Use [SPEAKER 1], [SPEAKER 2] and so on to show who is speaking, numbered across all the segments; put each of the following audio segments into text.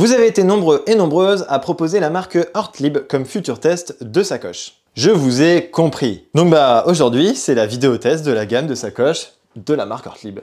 [SPEAKER 1] Vous avez été nombreux et nombreuses à proposer la marque Ortlieb comme futur test de sacoche. Je vous ai compris. Donc aujourd'hui, c'est la vidéo test de la gamme de sacoches de la marque Ortlieb.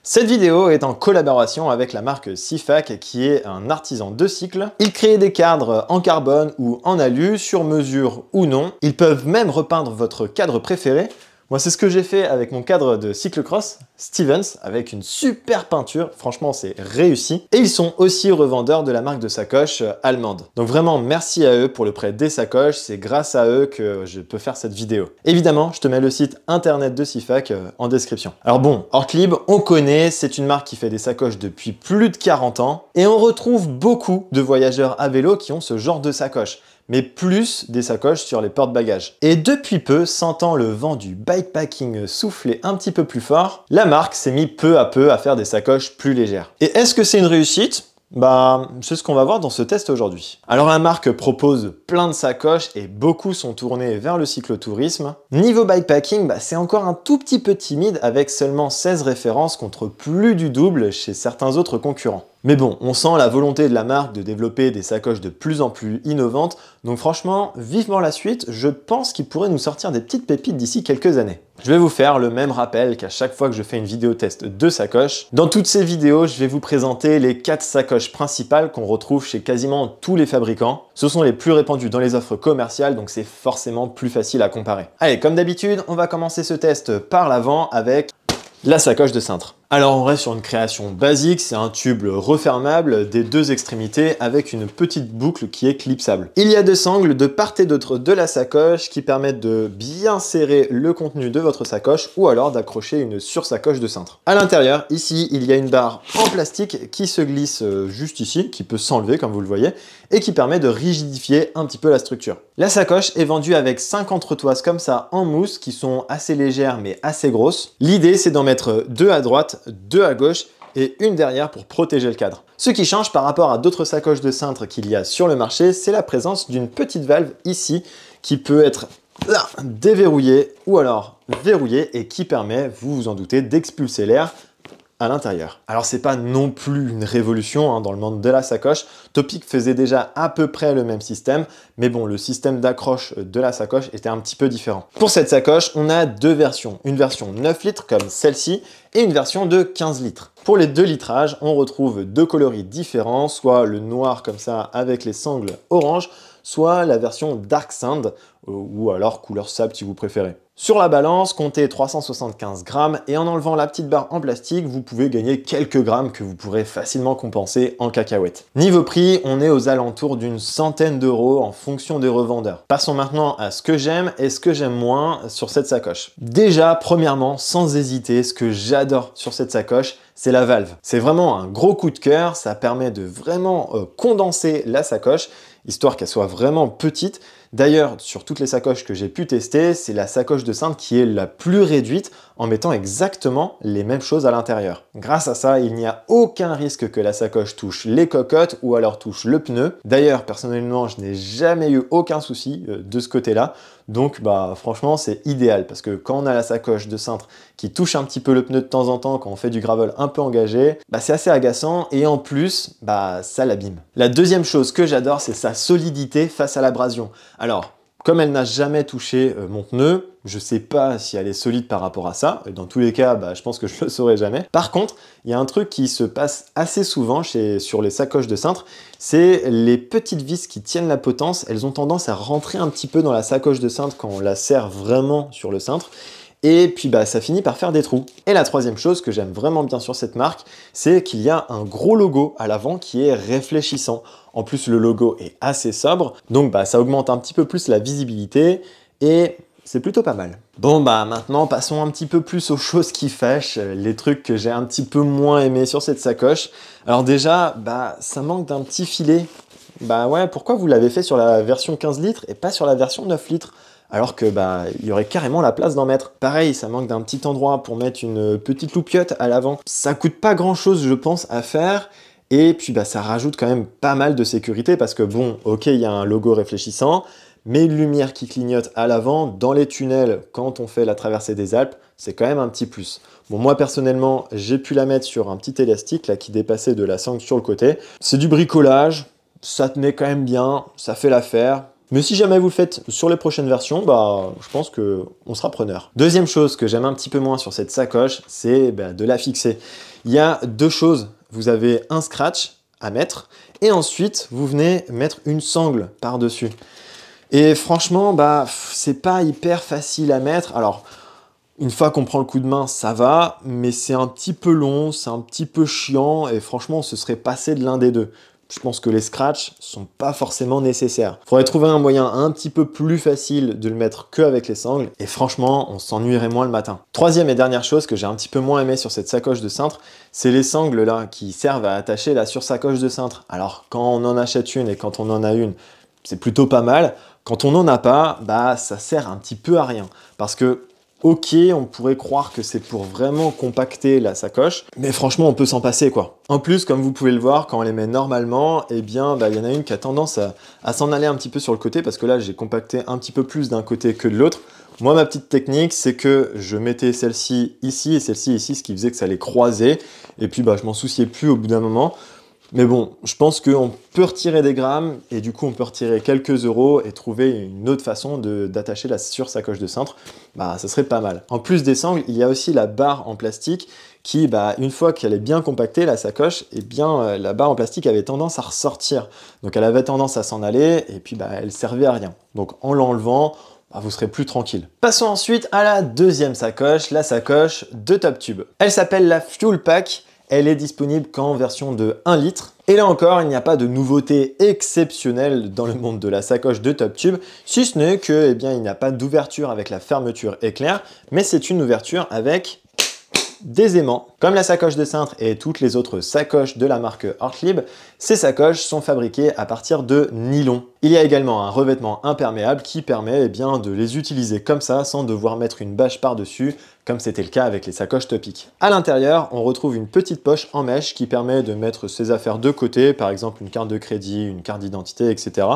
[SPEAKER 1] Cette vidéo est en collaboration avec la marque Sifac qui est un artisan de cycle. Ils créent des cadres en carbone ou en alu, sur mesure ou non. Ils peuvent même repeindre votre cadre préféré. Moi, c'est ce que j'ai fait avec mon cadre de cyclocross, Stevens, avec une super peinture. Franchement, c'est réussi. Et ils sont aussi revendeurs de la marque de sacoche allemande. Donc vraiment, merci à eux pour le prêt des sacoches. C'est grâce à eux que je peux faire cette vidéo. Évidemment, je te mets le site internet de Sifac en description. Alors bon, Ortlieb, on connaît, c'est une marque qui fait des sacoches depuis plus de 40 ans. Et on retrouve beaucoup de voyageurs à vélo qui ont ce genre de sacoche, mais plus des sacoches sur les porte-bagages. Et depuis peu, sentant le vent du bikepacking souffler un petit peu plus fort, la marque s'est mis peu à peu à faire des sacoches plus légères. Et est-ce que c'est une réussite ? C'est ce qu'on va voir dans ce test aujourd'hui. Alors la marque propose plein de sacoches et beaucoup sont tournés vers le cyclotourisme. Niveau bikepacking, c'est encore un tout petit peu timide avec seulement 16 références contre plus du double chez certains autres concurrents. Mais bon, on sent la volonté de la marque de développer des sacoches de plus en plus innovantes, donc franchement, vivement la suite, je pense qu'ils pourraient nous sortir des petites pépites d'ici quelques années. Je vais vous faire le même rappel qu'à chaque fois que je fais une vidéo test de sacoches. Dans toutes ces vidéos, je vais vous présenter les 4 sacoches principales qu'on retrouve chez quasiment tous les fabricants. Ce sont les plus répandus dans les offres commerciales, donc c'est forcément plus facile à comparer. Allez, comme d'habitude, on va commencer ce test par l'avant avec la sacoche de cintre. Alors on reste sur une création basique, c'est un tube refermable des deux extrémités avec une petite boucle qui est clipsable. Il y a deux sangles de part et d'autre de la sacoche qui permettent de bien serrer le contenu de votre sacoche ou alors d'accrocher une sursacoche de cintre. À l'intérieur, ici, il y a une barre en plastique qui se glisse juste ici, qui peut s'enlever comme vous le voyez, et qui permet de rigidifier un petit peu la structure. La sacoche est vendue avec 5 entretoises comme ça en mousse qui sont assez légères mais assez grosses. L'idée c'est d'en mettre 2 à droite, 2 à gauche et une derrière pour protéger le cadre. Ce qui change par rapport à d'autres sacoches de cintre qu'il y a sur le marché, c'est la présence d'une petite valve ici qui peut être déverrouillée ou alors verrouillée et qui permet, vous vous en doutez, d'expulser l'air à l'intérieur. Alors c'est pas non plus une révolution dans le monde de la sacoche. Topic faisait déjà à peu près le même système, mais bon, le système d'accroche de la sacoche était un petit peu différent. Pour cette sacoche, on a deux versions. Une version 9 litres comme celle-ci et une version de 15 litres. Pour les 2 litrages, on retrouve deux coloris différents, soit le noir comme ça avec les sangles orange, soit la version Dark Sand, ou alors couleur sable si vous préférez. Sur la balance, comptez 375 grammes et en enlevant la petite barre en plastique, vous pouvez gagner quelques grammes que vous pourrez facilement compenser en cacahuètes. Niveau prix, on est aux alentours d'une centaine d'euros en fonction des revendeurs. Passons maintenant à ce que j'aime et ce que j'aime moins sur cette sacoche. Déjà, premièrement, sans hésiter, ce que j'adore sur cette sacoche, c'est la valve. C'est vraiment un gros coup de cœur, ça permet de vraiment condenser la sacoche, histoire qu'elle soit vraiment petite. D'ailleurs, sur toutes les sacoches que j'ai pu tester, c'est la sacoche de cintre qui est la plus réduite en mettant exactement les mêmes choses à l'intérieur. Grâce à ça, il n'y a aucun risque que la sacoche touche les cocottes ou alors touche le pneu. D'ailleurs, personnellement, je n'ai jamais eu aucun souci de ce côté-là. Donc, franchement, c'est idéal parce que quand on a la sacoche de cintre qui touche un petit peu le pneu de temps en temps, quand on fait du gravel un peu engagé, c'est assez agaçant et en plus, ça l'abîme. La deuxième chose que j'adore, c'est sa solidité face à l'abrasion. Alors, comme elle n'a jamais touché mon pneu, je sais pas si elle est solide par rapport à ça. Dans tous les cas, je pense que je le saurai jamais. Par contre, il y a un truc qui se passe assez souvent sur les sacoches de cintre, c'est les petites vis qui tiennent la potence. Elles ont tendance à rentrer un petit peu dans la sacoche de cintre quand on la serre vraiment sur le cintre. Et puis ça finit par faire des trous. Et la troisième chose que j'aime vraiment bien sur cette marque, c'est qu'il y a un gros logo à l'avant qui est réfléchissant. En plus, le logo est assez sobre, donc ça augmente un petit peu plus la visibilité et c'est plutôt pas mal. Bon maintenant passons un petit peu plus aux choses qui fâchent, les trucs que j'ai un petit peu moins aimé sur cette sacoche. Alors déjà, ça manque d'un petit filet. Ouais, pourquoi vous l'avez fait sur la version 15 litres et pas sur la version 9 litres ? Alors que il y aurait carrément la place d'en mettre. Pareil, ça manque d'un petit endroit pour mettre une petite loupiote à l'avant. Ça coûte pas grand chose, je pense, à faire. Et puis ça rajoute quand même pas mal de sécurité parce que bon, ok, il y a un logo réfléchissant, mais une lumière qui clignote à l'avant, dans les tunnels, quand on fait la traversée des Alpes, c'est quand même un petit plus. Bon, moi personnellement, j'ai pu la mettre sur un petit élastique là, qui dépassait de la sangle sur le côté. C'est du bricolage, ça tenait quand même bien, ça fait l'affaire. Mais si jamais vous le faites sur les prochaines versions, bah, je pense qu'on sera preneur. Deuxième chose que j'aime un petit peu moins sur cette sacoche, c'est de la fixer. Il y a deux choses. Vous avez un scratch à mettre et ensuite vous venez mettre une sangle par-dessus. Et franchement, c'est pas hyper facile à mettre. Alors, une fois qu'on prend le coup de main, ça va, mais c'est un petit peu long, c'est un petit peu chiant et franchement, on se serait passé de l'un des deux. Je pense que les scratchs sont pas forcément nécessaires. Il faudrait trouver un moyen un petit peu plus facile de le mettre qu'avec les sangles, et franchement, on s'ennuierait moins le matin. Troisième et dernière chose que j'ai un petit peu moins aimé sur cette sacoche de cintre, c'est les sangles là qui servent à attacher la sursacoche de cintre. Alors, quand on en achète une et quand on en a une, c'est plutôt pas mal. Quand on n'en a pas, ça sert un petit peu à rien. Parce que ok, on pourrait croire que c'est pour vraiment compacter la sacoche, mais franchement, on peut s'en passer, quoi. En plus, comme vous pouvez le voir, quand on les met normalement, eh bien, il y en a une qui a tendance à s'en aller un petit peu sur le côté, parce que là, j'ai compacté un petit peu plus d'un côté que de l'autre. Moi, ma petite technique, c'est que je mettais celle-ci ici et celle-ci ici, ce qui faisait que ça les croisait, et puis je m'en souciais plus au bout d'un moment. Mais bon, je pense qu'on peut retirer des grammes et du coup on peut retirer quelques euros et trouver une autre façon d'attacher la sursacoche de cintre. Ça serait pas mal. En plus des sangles, il y a aussi la barre en plastique qui, une fois qu'elle est bien compactée, la sacoche, la barre en plastique avait tendance à ressortir. Donc elle avait tendance à s'en aller et puis elle servait à rien. Donc en l'enlevant, vous serez plus tranquille. Passons ensuite à la deuxième sacoche, la sacoche de Top Tube. Elle s'appelle la Fuel Pack. Elle est disponible qu'en version de 1 litre. Et là encore, il n'y a pas de nouveauté exceptionnelle dans le monde de la sacoche de Top Tube, si ce n'est que, il n'y a pas d'ouverture avec la fermeture éclair, mais c'est une ouverture avec des aimants. Comme la sacoche de cintre et toutes les autres sacoches de la marque Ortlieb, ces sacoches sont fabriquées à partir de nylon. Il y a également un revêtement imperméable qui permet de les utiliser comme ça sans devoir mettre une bâche par-dessus, comme c'était le cas avec les sacoches Topic. À l'intérieur, on retrouve une petite poche en mèche qui permet de mettre ses affaires de côté, par exemple une carte de crédit, une carte d'identité, etc.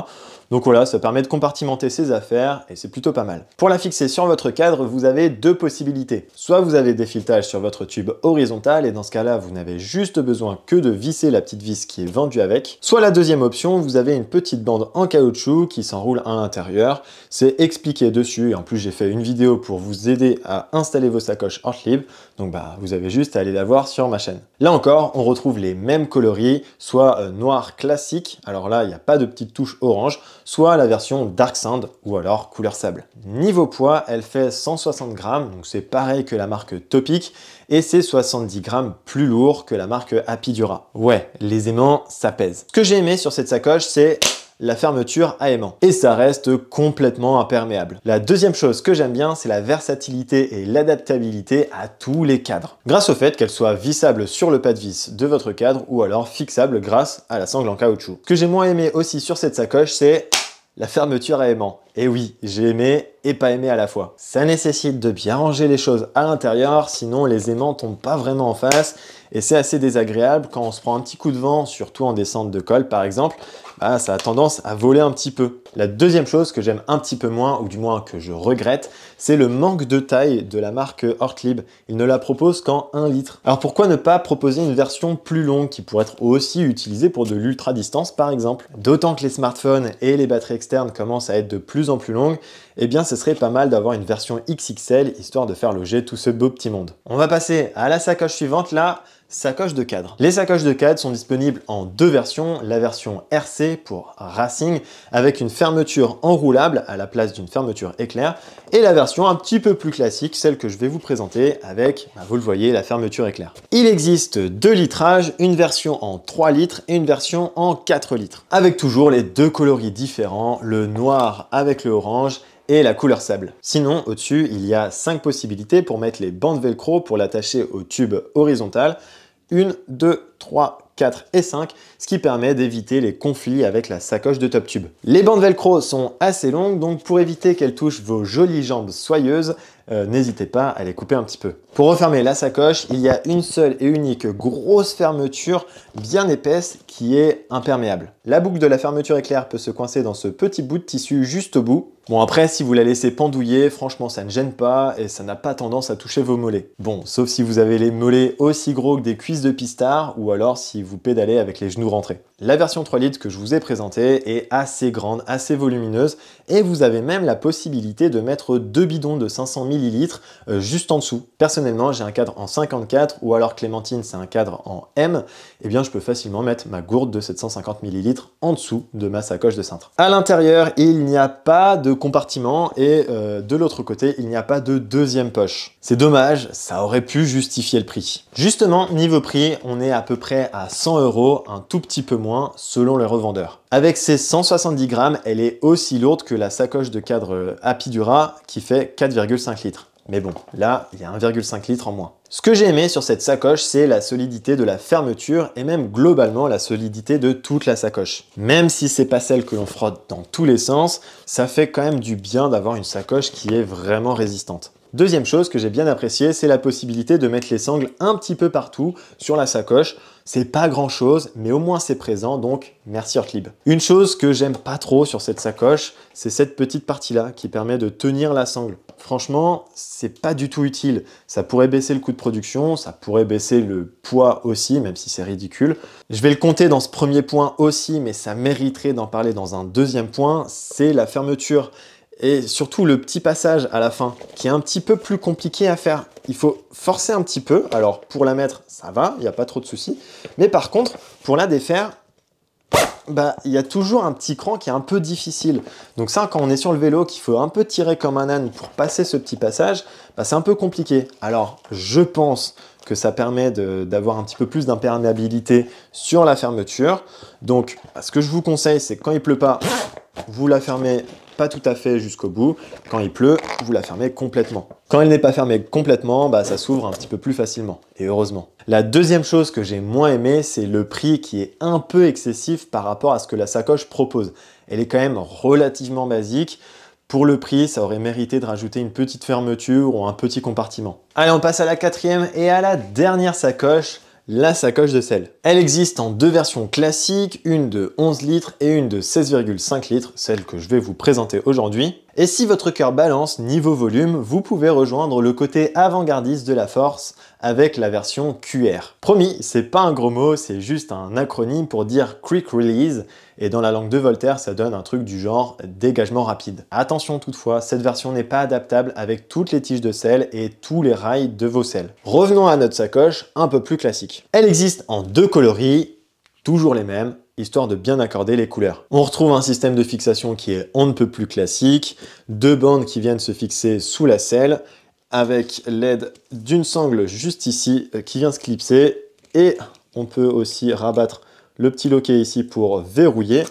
[SPEAKER 1] Donc voilà, ça permet de compartimenter ses affaires et c'est plutôt pas mal. Pour la fixer sur votre cadre, vous avez deux possibilités. Soit vous avez des filetages sur votre tube horizontal et dans ce cas-là, vous n'avez juste besoin que de visser la petite vis qui est vendue avec. Soit la deuxième option, vous avez une petite bande en caoutchouc qui s'enroule à l'intérieur. C'est expliqué dessus et en plus j'ai fait une vidéo pour vous aider à installer vos sacoches Ortlieb. Donc vous avez juste à aller la voir sur ma chaîne. Là encore, on retrouve les mêmes coloris, soit noir classique, alors là il n'y a pas de petite touche orange, soit la version Dark Sand ou alors couleur sable. Niveau poids, elle fait 160 grammes, donc c'est pareil que la marque Topic, et c'est 70 grammes plus lourd que la marque Apidura. Ouais, les aimants, ça pèse. Ce que j'ai aimé sur cette sacoche, c'est la fermeture à aimant. Et ça reste complètement imperméable. La deuxième chose que j'aime bien, c'est la versatilité et l'adaptabilité à tous les cadres. Grâce au fait qu'elle soit vissable sur le pas de vis de votre cadre ou alors fixable grâce à la sangle en caoutchouc. Ce que j'ai moins aimé aussi sur cette sacoche, c'est la fermeture à aimant. Et oui, j'ai aimé et pas aimé à la fois. Ça nécessite de bien ranger les choses à l'intérieur, sinon les aimants tombent pas vraiment en face et c'est assez désagréable quand on se prend un petit coup de vent, surtout en descente de col par exemple, ça a tendance à voler un petit peu. La deuxième chose que j'aime un petit peu moins, ou du moins que je regrette, c'est le manque de taille de la marque Ortlieb. Il ne la propose qu'en 1 litre. Alors pourquoi ne pas proposer une version plus longue qui pourrait être aussi utilisée pour de l'ultra distance par exemple? D'autant que les smartphones et les batteries externes commencent à être de plus en plus longues, ce serait pas mal d'avoir une version XXL histoire de faire loger tout ce beau petit monde. On va passer à la sacoche suivante là. Sacoche de cadre. Les sacoches de cadre sont disponibles en deux versions, la version RC pour Racing avec une fermeture enroulable à la place d'une fermeture éclair et la version un petit peu plus classique, celle que je vais vous présenter avec, vous le voyez, la fermeture éclair. Il existe deux litrages, une version en 3 litres et une version en 4 litres avec toujours les deux coloris différents, le noir avec le orange et la couleur sable. Sinon, au-dessus, il y a 5 possibilités pour mettre les bandes velcro pour l'attacher au tube horizontal. 1, 2, 3, 4 et 5, ce qui permet d'éviter les conflits avec la sacoche de Top Tube. Les bandes velcro sont assez longues, donc pour éviter qu'elles touchent vos jolies jambes soyeuses, n'hésitez pas à les couper un petit peu. Pour refermer la sacoche, il y a une seule et unique grosse fermeture bien épaisse qui est imperméable. La boucle de la fermeture éclair peut se coincer dans ce petit bout de tissu juste au bout. Bon après, si vous la laissez pendouiller, franchement ça ne gêne pas et ça n'a pas tendance à toucher vos mollets. Bon, sauf si vous avez les mollets aussi gros que des cuisses de pistard ou alors si vous pédalez avec les genoux rentrés. La version 3 litres que je vous ai présentée est assez grande, assez volumineuse et vous avez même la possibilité de mettre 2 bidons de 500 ml juste en dessous. Personnellement, j'ai un cadre en 54 ou alors Clémentine c'est un cadre en M, et bien je peux facilement mettre ma gourde de 750 ml en dessous de ma sacoche de cintre. À l'intérieur, il n'y a pas de compartiment et de l'autre côté, il n'y a pas de deuxième poche. C'est dommage, ça aurait pu justifier le prix. Justement, niveau prix, on est à peu près à 100 €, un tout petit peu moins selon les revendeurs. Avec ses 170 grammes, elle est aussi lourde que la sacoche de cadre Apidura qui fait 4,5 litres. Mais bon, là, il y a 1,5 litre en moins. Ce que j'ai aimé sur cette sacoche, c'est la solidité de la fermeture et même globalement la solidité de toute la sacoche. Même si c'est pas celle que l'on frotte dans tous les sens, ça fait quand même du bien d'avoir une sacoche qui est vraiment résistante. Deuxième chose que j'ai bien appréciée, c'est la possibilité de mettre les sangles un petit peu partout sur la sacoche. C'est pas grand chose, mais au moins c'est présent, donc merci Ortlieb. Une chose que j'aime pas trop sur cette sacoche, c'est cette petite partie-là qui permet de tenir la sangle. Franchement, c'est pas du tout utile. Ça pourrait baisser le coût de production, ça pourrait baisser le poids aussi, même si c'est ridicule. Je vais le compter dans ce premier point aussi, mais ça mériterait d'en parler dans un deuxième point, c'est la fermeture. Et surtout le petit passage à la fin, qui est un petit peu plus compliqué à faire. Il faut forcer un petit peu. Alors pour la mettre, ça va, il n'y a pas trop de soucis. Mais par contre, pour la défaire, il y a toujours un petit cran qui est un peu difficile. Donc ça, quand on est sur le vélo, qu'il faut un peu tirer comme un âne pour passer ce petit passage, c'est un peu compliqué. Alors je pense que ça permet d'avoir un petit peu plus d'imperméabilité sur la fermeture. Donc ce que je vous conseille, c'est que quand il pleut pas, vous la fermez pas tout à fait jusqu'au bout. Quand il pleut, vous la fermez complètement. Quand elle n'est pas fermée complètement, ça s'ouvre un petit peu plus facilement, et heureusement. La deuxième chose que j'ai moins aimé, c'est le prix qui est un peu excessif par rapport à ce que la sacoche propose. Elle est quand même relativement basique. Pour le prix, ça aurait mérité de rajouter une petite fermeture ou un petit compartiment. Allez, on passe à la quatrième et à la dernière sacoche, la sacoche de sel. Elle existe en deux versions classiques, une de 11 litres et une de 16,5 litres, celle que je vais vous présenter aujourd'hui. Et si votre cœur balance niveau volume, vous pouvez rejoindre le côté avant-gardiste de la Force avec la version QR. Promis, c'est pas un gros mot, c'est juste un acronyme pour dire Quick Release, et dans la langue de Voltaire, ça donne un truc du genre dégagement rapide. Attention toutefois, cette version n'est pas adaptable avec toutes les tiges de selle et tous les rails de vos selles. Revenons à notre sacoche, un peu plus classique. Elle existe en deux coloris, toujours les mêmes, histoire de bien accorder les couleurs. On retrouve un système de fixation qui est on ne peut plus classique, deux bandes qui viennent se fixer sous la selle, avec l'aide d'une sangle juste ici qui vient se clipser, et on peut aussi rabattre le petit loquet ici pour verrouiller,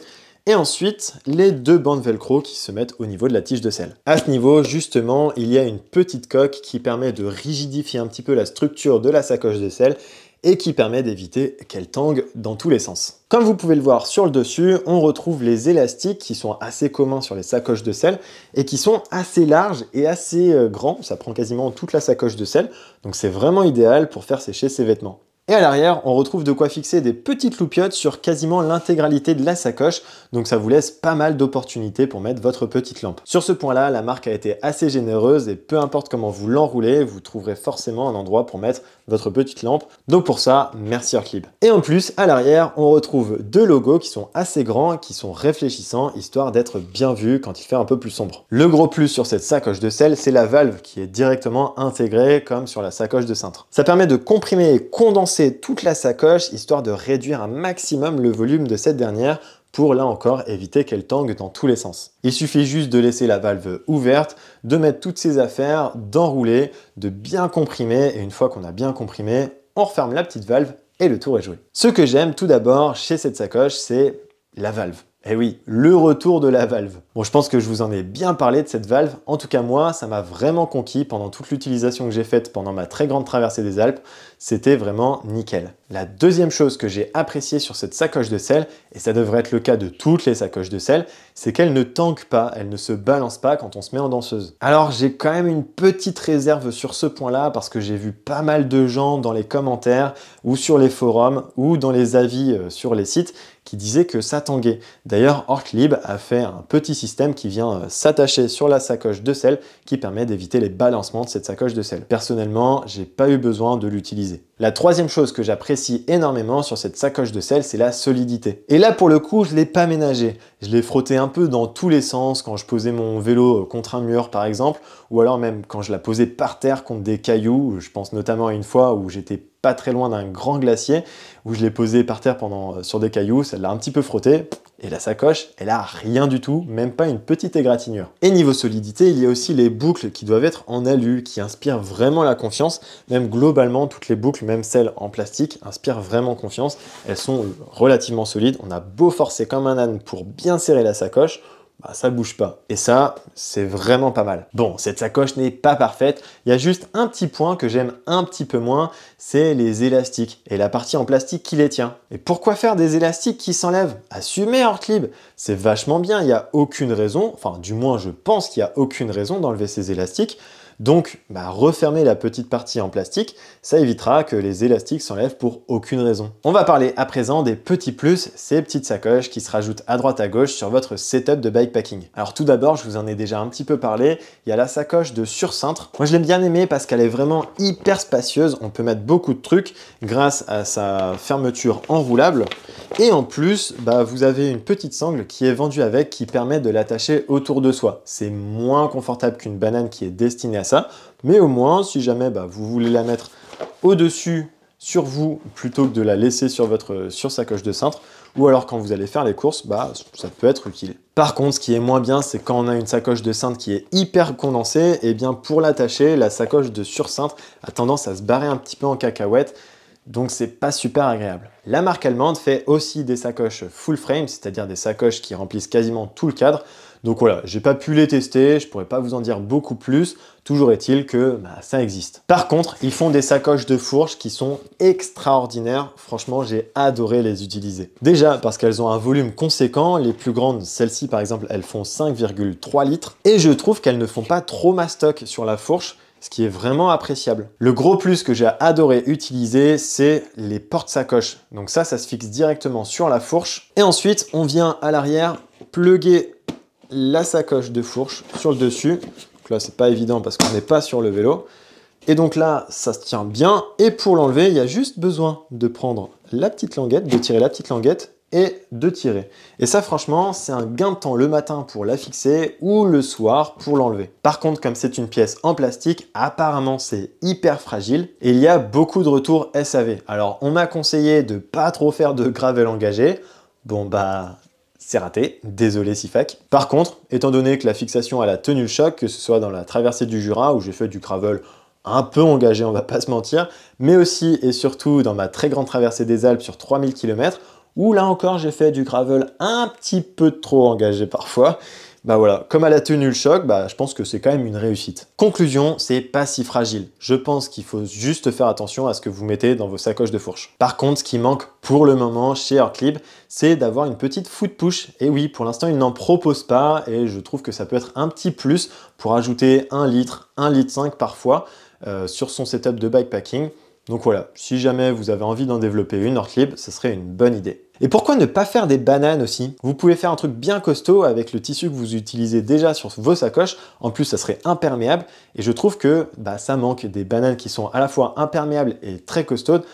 [SPEAKER 1] et ensuite les deux bandes velcro qui se mettent au niveau de la tige de selle. À ce niveau, justement, il y a une petite coque qui permet de rigidifier un petit peu la structure de la sacoche de selle et qui permet d'éviter qu'elle tangue dans tous les sens. Comme vous pouvez le voir sur le dessus, on retrouve les élastiques qui sont assez communs sur les sacoches de selle et qui sont assez larges et assez grands. Ça prend quasiment toute la sacoche de selle, donc c'est vraiment idéal pour faire sécher ses vêtements. Et à l'arrière, on retrouve de quoi fixer des petites loupiottes sur quasiment l'intégralité de la sacoche, donc ça vous laisse pas mal d'opportunités pour mettre votre petite lampe. Sur ce point-là, la marque a été assez généreuse et peu importe comment vous l'enroulez, vous trouverez forcément un endroit pour mettre votre petite lampe. Donc pour ça, merci Ortlieb. Et en plus, à l'arrière, on retrouve deux logos qui sont assez grands, qui sont réfléchissants, histoire d'être bien vus quand il fait un peu plus sombre. Le gros plus sur cette sacoche de selle, c'est la valve qui est directement intégrée comme sur la sacoche de cintre. Ça permet de comprimer et condenser toute la sacoche, histoire de réduire un maximum le volume de cette dernière pour là encore éviter qu'elle tangue dans tous les sens. Il suffit juste de laisser la valve ouverte, de mettre toutes ses affaires, d'enrouler, de bien comprimer, et une fois qu'on a bien comprimé, on referme la petite valve et le tour est joué. Ce que j'aime tout d'abord chez cette sacoche, c'est la valve. Eh oui, le retour de la valve. Bon, je pense que je vous en ai bien parlé de cette valve. En tout cas, moi, ça m'a vraiment conquis pendant toute l'utilisation que j'ai faite pendant ma très grande traversée des Alpes. C'était vraiment nickel. La deuxième chose que j'ai appréciée sur cette sacoche de selle, et ça devrait être le cas de toutes les sacoches de selle, c'est qu'elle ne tanque pas, elle ne se balance pas quand on se met en danseuse. Alors j'ai quand même une petite réserve sur ce point-là parce que j'ai vu pas mal de gens dans les commentaires ou sur les forums ou dans les avis sur les sites qui disaient que ça tanguait. D'ailleurs, Ortlieb a fait un petit système qui vient s'attacher sur la sacoche de selle qui permet d'éviter les balancements de cette sacoche de selle. Personnellement, j'ai pas eu besoin de l'utiliser. La troisième chose que j'apprécie énormément sur cette sacoche de selle, c'est la solidité. Et là, pour le coup, je l'ai pas ménagé. Je l'ai frotté un peu dans tous les sens quand je posais mon vélo contre un mur, par exemple, ou alors même quand je la posais par terre contre des cailloux. Je pense notamment à une fois où j'étais pas très loin d'un grand glacier, où je l'ai posé par terre sur des cailloux, ça l'a un petit peu frotté, et la sacoche, elle a rien du tout, même pas une petite égratignure. Et niveau solidité, il y a aussi les boucles qui doivent être en alu, qui inspirent vraiment la confiance. Même globalement, toutes les boucles, même celles en plastique, inspirent vraiment confiance. Elles sont relativement solides. On a beau forcer comme un âne pour bien serrer la sacoche, bah, ça bouge pas. Et ça, c'est vraiment pas mal. Bon, cette sacoche n'est pas parfaite. Il y a juste un petit point que j'aime un petit peu moins, c'est les élastiques et la partie en plastique qui les tient. Et pourquoi faire des élastiques qui s'enlèvent? Assumez Ortlieb, c'est vachement bien, il n'y a aucune raison, enfin du moins je pense qu'il n'y a aucune raison d'enlever ces élastiques. Donc, refermer la petite partie en plastique, ça évitera que les élastiques s'enlèvent pour aucune raison. On va parler à présent des petits plus, ces petites sacoches qui se rajoutent à droite à gauche sur votre setup de bikepacking. Alors tout d'abord, je vous en ai déjà un petit peu parlé, il y a la sacoche de surcintre. Moi je l'ai bien aimée parce qu'elle est vraiment hyper spacieuse, on peut mettre beaucoup de trucs grâce à sa fermeture enroulable. Et en plus, vous avez une petite sangle qui est vendue avec, qui permet de l'attacher autour de soi. C'est moins confortable qu'une banane qui est destinée à ça, mais au moins, si jamais vous voulez la mettre au-dessus, sur vous, plutôt que de la laisser sur votre sacoche de cintre, ou alors quand vous allez faire les courses, ça peut être utile. Par contre, ce qui est moins bien, c'est quand on a une sacoche de cintre qui est hyper condensée, et bien pour l'attacher, la sacoche de surcintre a tendance à se barrer un petit peu en cacahuète, donc c'est pas super agréable. La marque allemande fait aussi des sacoches full frame, c'est-à-dire des sacoches qui remplissent quasiment tout le cadre. Donc voilà, j'ai pas pu les tester, je pourrais pas vous en dire beaucoup plus, toujours est-il que ça existe. Par contre, ils font des sacoches de fourche qui sont extraordinaires, franchement j'ai adoré les utiliser. Déjà parce qu'elles ont un volume conséquent, les plus grandes, celles-ci par exemple, elles font 5,3 litres, et je trouve qu'elles ne font pas trop mastoc sur la fourche, ce qui est vraiment appréciable. Le gros plus que j'ai adoré utiliser, c'est les porte-sacoches. Donc ça se fixe directement sur la fourche. Et ensuite, on vient à l'arrière plugger la sacoche de fourche sur le dessus. Donc là, c'est pas évident parce qu'on n'est pas sur le vélo. Et donc là, ça se tient bien. Et pour l'enlever, il y a juste besoin de prendre la petite languette, de tirer la petite languette et de tirer. Et ça, franchement, c'est un gain de temps le matin pour la fixer ou le soir pour l'enlever. Par contre, comme c'est une pièce en plastique, apparemment, c'est hyper fragile et il y a beaucoup de retours SAV. Alors, on m'a conseillé de pas trop faire de gravel engagé. Bon, c'est raté, désolé Sifac. Par contre, étant donné que la fixation elle a tenu le choc, que ce soit dans la traversée du Jura où j'ai fait du gravel un peu engagé, on va pas se mentir, mais aussi et surtout dans ma très grande traversée des Alpes sur 3000 km, où là encore j'ai fait du gravel un petit peu trop engagé parfois. Voilà, comme elle a tenu le choc, je pense que c'est quand même une réussite. Conclusion, c'est pas si fragile. Je pense qu'il faut juste faire attention à ce que vous mettez dans vos sacoches de fourche. Par contre, ce qui manque pour le moment chez Ortlieb, c'est d'avoir une petite foot push. Et oui, pour l'instant, ils n'en proposent pas et je trouve que ça peut être un petit plus pour ajouter 1 litre, 1,5 litre parfois sur son setup de bikepacking. Donc voilà, si jamais vous avez envie d'en développer une Ortlieb, ce serait une bonne idée. Et pourquoi ne pas faire des bananes aussi? Vous pouvez faire un truc bien costaud avec le tissu que vous utilisez déjà sur vos sacoches. En plus, ça serait imperméable. Et je trouve que ça manque des bananes qui sont à la fois imperméables et très costaudes.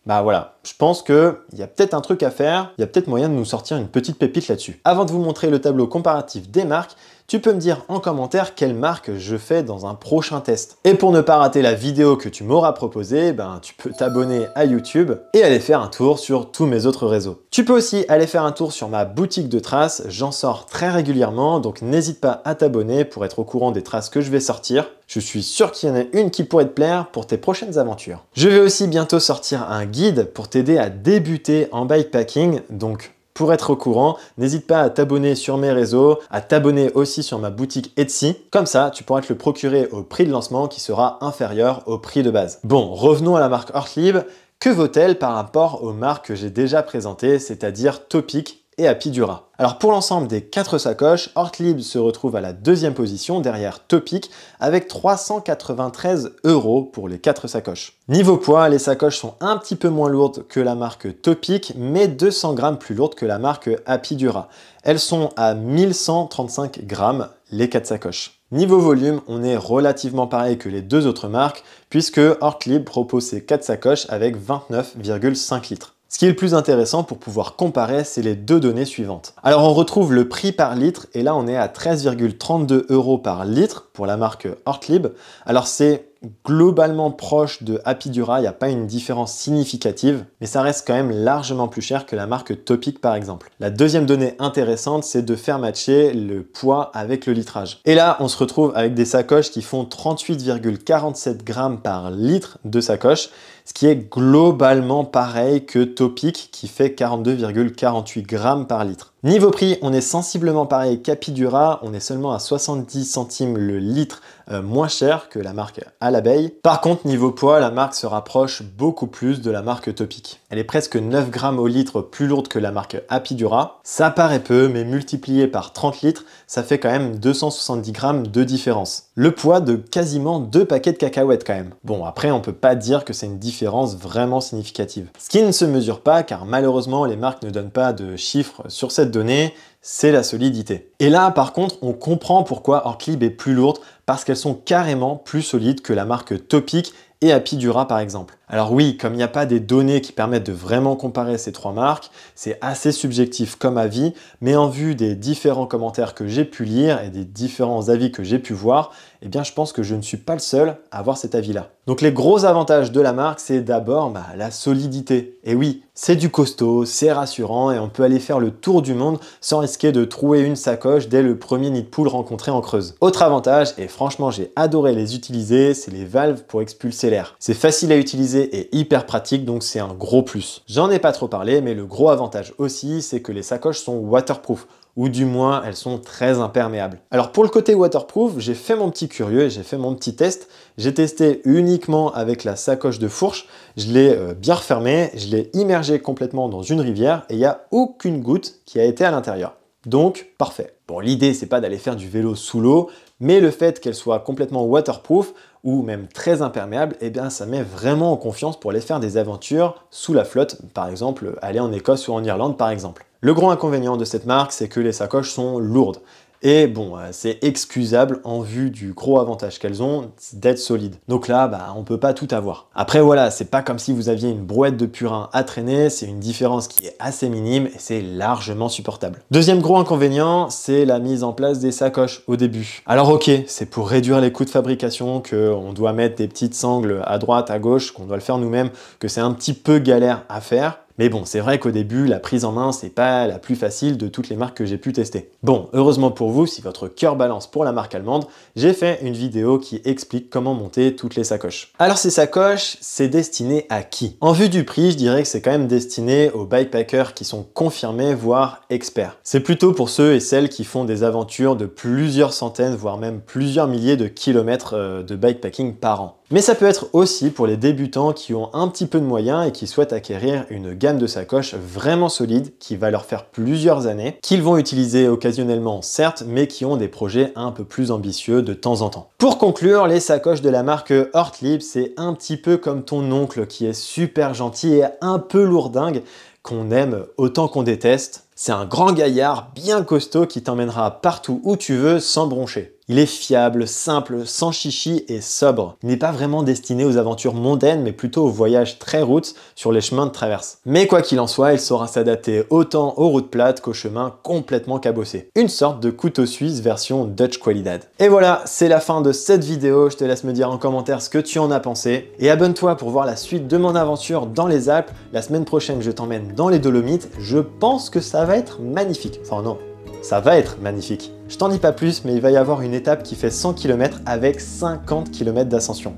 [SPEAKER 1] Voilà, je pense qu'il y a peut-être un truc à faire, il y a peut-être moyen de nous sortir une petite pépite là-dessus. Avant de vous montrer le tableau comparatif des marques, tu peux me dire en commentaire quelle marque je fais dans un prochain test. Et pour ne pas rater la vidéo que tu m'auras proposée, tu peux t'abonner à YouTube et aller faire un tour sur tous mes autres réseaux. Tu peux aussi aller faire un tour sur ma boutique de traces, j'en sors très régulièrement, donc n'hésite pas à t'abonner pour être au courant des traces que je vais sortir. Je suis sûr qu'il y en a une qui pourrait te plaire pour tes prochaines aventures. Je vais aussi bientôt sortir un guide pour t'aider à débuter en bikepacking, donc pour être au courant, n'hésite pas à t'abonner sur mes réseaux, à t'abonner aussi sur ma boutique Etsy. Comme ça, tu pourras te le procurer au prix de lancement qui sera inférieur au prix de base. Bon, revenons à la marque Ortlieb. Que vaut-elle par rapport aux marques que j'ai déjà présentées, c'est-à-dire Topic et Apidura? Alors pour l'ensemble des 4 sacoches, Ortlieb se retrouve à la 2e position derrière Topic avec 393 € pour les 4 sacoches. Niveau poids, les sacoches sont un petit peu moins lourdes que la marque Topic, mais 200 grammes plus lourdes que la marque Apidura. Elles sont à 1135 grammes, les 4 sacoches. Niveau volume, on est relativement pareil que les 2 autres marques, puisque Ortlieb propose ses 4 sacoches avec 29,5 litres. Ce qui est le plus intéressant pour pouvoir comparer, c'est les 2 données suivantes. Alors on retrouve le prix par litre, et là on est à 13,32 € par litre pour la marque Ortlieb. Alors c'est globalement proche de Apidura, il n'y a pas une différence significative, mais ça reste quand même largement plus cher que la marque Topic par exemple. La deuxième donnée intéressante, c'est de faire matcher le poids avec le litrage. Et là, on se retrouve avec des sacoches qui font 38,47 grammes par litre de sacoche, ce qui est globalement pareil que Topic qui fait 42,48 grammes par litre. Niveau prix, on est sensiblement pareil qu'Apidura, on est seulement à 70 centimes le litre moins cher que la marque à l'abeille. Par contre, niveau poids, la marque se rapproche beaucoup plus de la marque Topic. Elle est presque 9 grammes au litre plus lourde que la marque Apidura. Ça paraît peu, mais multiplié par 30 litres, ça fait quand même 270 grammes de différence. Le poids de quasiment 2 paquets de cacahuètes quand même. Bon, après, on peut pas dire que c'est une différence vraiment significative. Ce qui ne se mesure pas, car malheureusement, les marques ne donnent pas de chiffres sur cette donnée, c'est la solidité. Et là, par contre, on comprend pourquoi Ortlieb est plus lourde, parce qu'elles sont carrément plus solides que la marque Topic et Apidura par exemple. Alors oui, comme il n'y a pas des données qui permettent de vraiment comparer ces 3 marques, c'est assez subjectif comme avis, mais en vue des différents commentaires que j'ai pu lire et des différents avis que j'ai pu voir, eh bien je pense que je ne suis pas le seul à avoir cet avis-là. Donc les gros avantages de la marque, c'est d'abord la solidité. Et oui, c'est du costaud, c'est rassurant et on peut aller faire le tour du monde sans risquer de trouer une sacoche dès le premier nid de poule rencontré en Creuse. Autre avantage, et franchement j'ai adoré les utiliser, c'est les valves pour expulser l'air. C'est facile à utiliser et hyper pratique, donc c'est un gros plus. J'en ai pas trop parlé, mais le gros avantage aussi, c'est que les sacoches sont waterproof, ou du moins elles sont très imperméables. Alors pour le côté waterproof, j'ai fait mon petit curieux et j'ai fait mon petit test. J'ai testé uniquement avec la sacoche de fourche, je l'ai bien refermée, je l'ai immergée complètement dans une rivière et il n'y a aucune goutte qui a été à l'intérieur. Donc parfait. Bon, l'idée c'est pas d'aller faire du vélo sous l'eau, mais le fait qu'elle soit complètement waterproof ou même très imperméable, eh bien ça met vraiment en confiance pour aller faire des aventures sous la flotte, par exemple aller en Écosse ou en Irlande par exemple. Le gros inconvénient de cette marque, c'est que les sacoches sont lourdes. Et bon, c'est excusable en vue du gros avantage qu'elles ont d'être solides. Donc là, on peut pas tout avoir. Après voilà, c'est pas comme si vous aviez une brouette de purin à traîner, c'est une différence qui est assez minime et c'est largement supportable. Deuxième gros inconvénient, c'est la mise en place des sacoches au début. Alors ok, c'est pour réduire les coûts de fabrication, qu'on doit mettre des petites sangles à droite, à gauche, qu'on doit le faire nous-mêmes, que c'est un petit peu galère à faire. Mais bon, c'est vrai qu'au début, la prise en main, c'est pas la plus facile de toutes les marques que j'ai pu tester. Bon, heureusement pour vous, si votre cœur balance pour la marque allemande, j'ai fait une vidéo qui explique comment monter toutes les sacoches. Alors ces sacoches, c'est destiné à qui? En vue du prix, je dirais que c'est quand même destiné aux bikepackers qui sont confirmés, voire experts. C'est plutôt pour ceux et celles qui font des aventures de plusieurs centaines, voire même plusieurs milliers de kilomètres de bikepacking par an. Mais ça peut être aussi pour les débutants qui ont un petit peu de moyens et qui souhaitent acquérir une gamme de sacoches vraiment solide qui va leur faire plusieurs années, qu'ils vont utiliser occasionnellement certes, mais qui ont des projets un peu plus ambitieux de temps en temps. Pour conclure, les sacoches de la marque Ortlieb, c'est un petit peu comme ton oncle qui est super gentil et un peu lourdingue, qu'on aime autant qu'on déteste. C'est un grand gaillard bien costaud qui t'emmènera partout où tu veux sans broncher. Il est fiable, simple, sans chichi et sobre. Il n'est pas vraiment destiné aux aventures mondaines, mais plutôt aux voyages très routes sur les chemins de traverse. Mais quoi qu'il en soit, il saura s'adapter autant aux routes plates qu'aux chemins complètement cabossés. Une sorte de couteau suisse version Dutch Qualidad. Et voilà, c'est la fin de cette vidéo. Je te laisse me dire en commentaire ce que tu en as pensé. Et abonne-toi pour voir la suite de mon aventure dans les Alpes. La semaine prochaine, je t'emmène dans les Dolomites. Je pense que ça va être magnifique. Enfin non, ça va être magnifique. Je t'en dis pas plus, mais il va y avoir une étape qui fait 100 km avec 50 km d'ascension.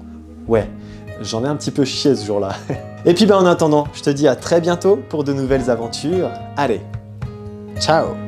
[SPEAKER 1] Ouais, j'en ai un petit peu chié ce jour-là. Et puis en attendant, je te dis à très bientôt pour de nouvelles aventures. Allez, ciao!